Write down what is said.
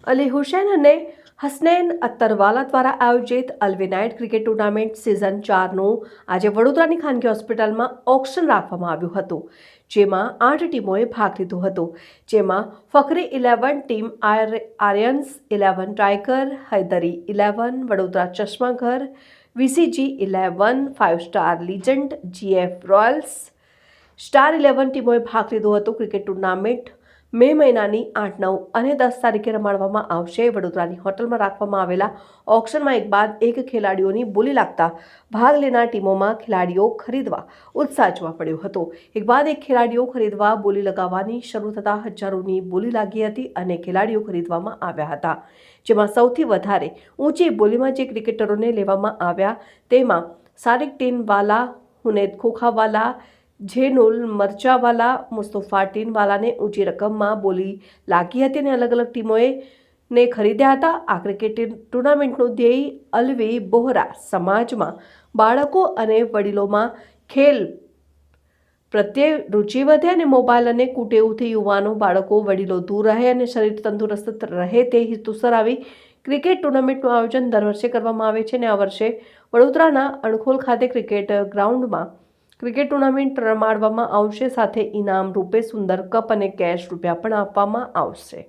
અલી હુસૈન અને હસનૈન અત્તરવાલા દ્વારા આયોજિત Alvi night cricket tournament season 4નું આજે વડોદરાની ખાનગી હોસ્પિટલમાં ઓક્શન રાખવામાં આવ્યું હતું, જેમાં 8 ટીમોએ ભાગ લીધો હતો. જેમાં Fakhri 11 team, Aryans 11 tiger, Haidari 11, Vadodara Chashmaghar, VCG 11, 5 star legend, GF royals, star 11 ટીમોએ ભાગ લીધો હતો. ક્રિકેટ ટુર્નામેન્ટ મે મહિનાની 8, 9 અને 10 તારીખે રમાડવામાં આવશે. વડોદરાની હોટલમાં રાખવામાં આવેલા ઓક્શનમાં એક બાદ એક ખેલાડીઓની બોલી લાગતા ભાગ લેનાર ટીમોમાં ખેલાડીઓ ખરીદવા ઉત્સાહ જોવા મળ્યો હતો. એક બાદ એક ખેલાડીઓ ખરીદવા બોલી લગાવવાની શરૂ થતાં હજારોની બોલી લાગી હતી અને ખેલાડીઓ ખરીદવામાં આવ્યા હતા. જેમાં સૌથી વધારે ઊંચી બોલીમાં જે ક્રિકેટરોને લેવામાં આવ્યા તેમાં સારિક ટીનવાલા, હુનેદ ખોખાવાલા, ઝેનુલ મરચાવાલા, મુસ્તફા ટીનવાલાને ઊંચી રકમમાં બોલી લાગી હતી અને અલગ અલગ ટીમોએ ખરીદ્યા હતા. આ ક્રિકેટ ટુર્નામેન્ટનું ધ્યેય અલવી બોહરા સમાજમાં બાળકો અને વડીલોમાં ખેલ પ્રત્યે રુચિ વધે અને મોબાઈલ અને કુટેવથી યુવાનો, બાળકો, વડીલો દૂર રહે અને શરીર તંદુરસ્ત રહે તે હેતુસર આવી ક્રિકેટ ટુર્નામેન્ટનું આયોજન દર વર્ષે કરવામાં આવે છે. અને આ વર્ષે વડોદરાના અણખોલ ખાતે ક્રિકેટ ગ્રાઉન્ડમાં ક્રિકેટ ટુર્નામેન્ટ રમાડવામાં આવશે. સાથે ઇનામ રૂપે સુંદર કપ અને કેશ રૂપિયા પણ આપવામાં આવશે.